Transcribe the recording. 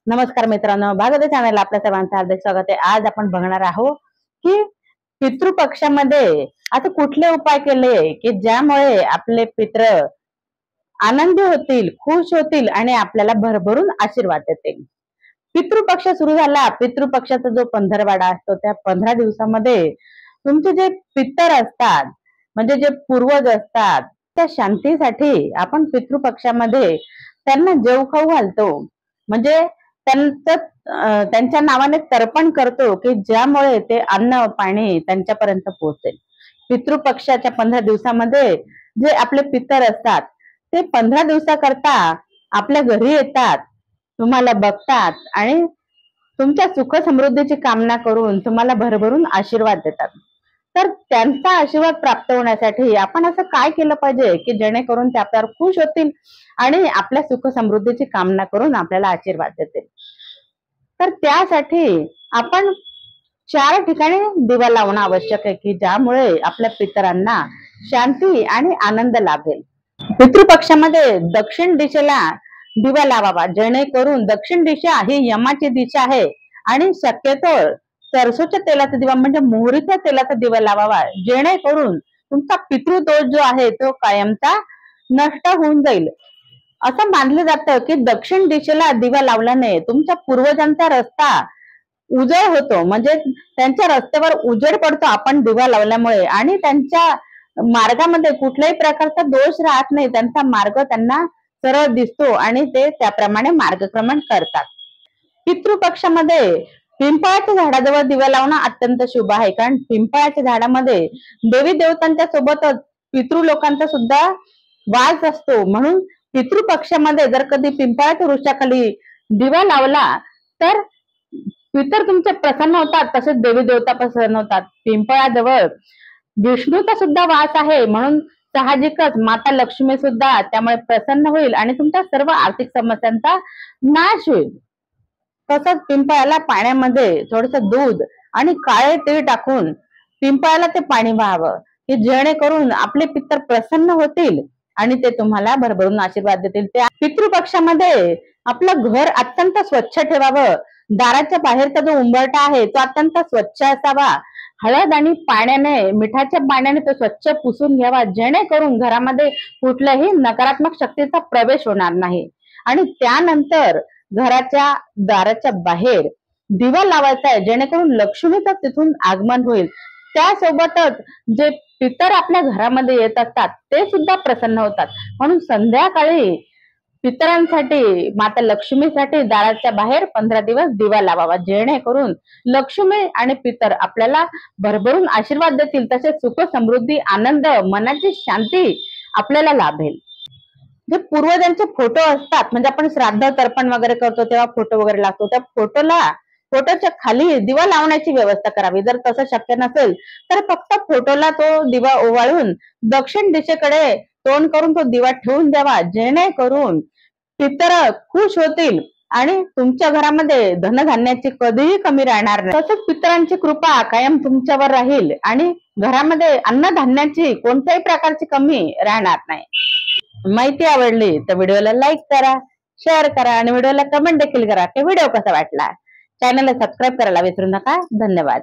नमस्कार मित्रांनो, भागवत चॅनल आपल्या सर्वांचं हार्दिक स्वागत आहे। आज आपण बघणार आहोत की पितृपक्षामध्ये आता कुठले उपाय केले की ज्यामुळे आपले पित्र आनंदी होतील, खुश होतील आणि आपल्याला भरभरून आशीर्वाद देतील। पितृपक्ष सुरू झाला, पितृपक्षाचा जो पंधरवाडा असतो त्या 15 दिवसामध्ये तुमचे जे पितर असतात म्हणजे जे पूर्वज असतात त्या शांतीसाठी आपण पितृपक्षामध्ये त्यांना जेव खाऊ घालतो, म्हणजे त्यांच्या नावाने तर्पण करतो की ज्यामुळे ते अन्न पाणी त्यांच्यापर्यंत पोहोचेल। पितृपक्षाच्या 15 दिवसामध्ये जे आपले पितर असतात ते 15 दिवसाकरता आपल्या घरी येतात, तुम्हाला बघतात आणि तुमच्या सुख समृद्धीची कामना करून तुम्हाला भरभरून आशीर्वाद देतात। तर त्यांचा आशीर्वाद प्राप्त होण्यासाठी आपण असं काय केलं पाहिजे की जेणेकरून ते आपल्यावर खुश होतील आणि आपल्या सुख समृद्धीची कामना करून आपल्याला आशीर्वाद देतील। तर त्यासाठी आपण 4 ठिकाणी दिवा लावणं आवश्यक आहे की ज्यामुळे आपल्या पितरांना शांती आणि आनंद लाभेल। पितृपक्षामध्ये दक्षिण दिशेला दिवा लावावा, जेणेकरून दक्षिण दिशा ही यमाची दिशा आहे आणि शक्यतो सरसोच्या तेलाचा दिवा म्हणजे मोहरीच्या तेलाचा दिवा लावावा, जेणेकरून तुमचा पितृदोष जो आहे तो कायमचा नष्ट होऊन जाईल। असं मानलं जातं की दक्षिण दिशेला दिवा लावल्याने तुमच्या पूर्वजांचा रस्ता उजळ होतो, म्हणजे त्यांच्या रस्त्यावर उजेड पडतो आपण दिवा लावल्यामुळे आणि त्यांच्या मार्गामध्ये कुठल्याही प्रकारचा दोष राहत नाही, त्यांचा मार्ग त्यांना सरळ दिसतो आणि ते त्याप्रमाणे मार्गक्रमण करतात। पितृपक्षामध्ये पिंपळाच्या झाडाजवळ दिवा लावणं अत्यंत शुभ आहे, कारण पिंपळाच्या झाडामध्ये देवी देवतांच्या सोबतच पितृ लोकांचा सुद्धा वास असतो। म्हणून पितृपक्षामध्ये जर कधी पिंपळाच्या वृक्षाखाली दिवा लावला तर पितर तुमचे प्रसन्न होतात, तसेच देवी देवता प्रसन्न होतात। पिंपळाजवळ विष्णूचा सुद्धा वास आहे, म्हणून साहजिकच माता लक्ष्मी सुद्धा त्यामुळे प्रसन्न होईल आणि तुमच्या सर्व आर्थिक समस्यांचा नाश होईल। तसंच पिंपळाला पाण्यामध्ये थोडस दूध आणि काळे तीळ टाकून पिंपळाला ते पाणी व्हावं की जेणेकरून आपले पितर प्रसन्न होतील आणि ते तुम्हाला भरभरून आशीर्वाद देतील। त्या पितृपक्षामध्ये आपलं घर अत्यंत स्वच्छ ठेवावं, दाराच्या बाहेरचा जो उंबरठा आहे तो अत्यंत स्वच्छ असावा, हळद आणि पाण्याने मिठाच्या पाण्याने तो स्वच्छ पुसून घ्यावा, जेणेकरून घरामध्ये कुठल्याही नकारात्मक शक्तीचा प्रवेश होणार नाही। आणि त्यानंतर घराच्या दाराच्या बाहेर दिवा लावायचा आहे, जेणेकरून लक्ष्मीचं तिथून आगमन होईल। त्यासोबतच जे पितर आपल्या घरामध्ये येत असतात ते सुद्धा प्रसन्न होतात, म्हणून संध्याकाळी पितरांसाठी माता लक्ष्मीसाठी दाराच्या बाहेर 15 दिवस दिवा लावावा, जेणेकरून लक्ष्मी आणि पितर आपल्याला भरभरून आशीर्वाद देतील, तसेच सुख समृद्धी आनंद मनाची शांती आपल्याला लाभेल। जे पूर्वजांचे फोटो असतात, म्हणजे आपण श्राद्ध तर्पण वगैरे करतो तेव्हा फोटो वगैरे लागतो, त्या फोटोच्या खाली दिवा लावण्याची व्यवस्था करावी। जर तसं शक्य नसेल तर फक्त फोटोला तो दिवा ओवाळून दक्षिण दिशेकडे तोंड करून तो दिवा ठेवून द्यावा, जेणेकरून पितर खुश होतील आणि तुमच्या घरामध्ये धनधान्याची कधीही कमी राहणार नाही। तसंच पितरांची कृपा कायम तुमच्यावर राहील आणि घरामध्ये अन्नधान्याची कोणत्याही प्रकारची कमी राहणार नाही। माहिती आवडली तर व्हिडिओला लाईक करा, शेअर करा आणि व्हिडिओला कमेंट देखील करा की व्हिडिओ कसा वाटला। चॅनलला सबस्क्राईब करायला विसरू नका। धन्यवाद।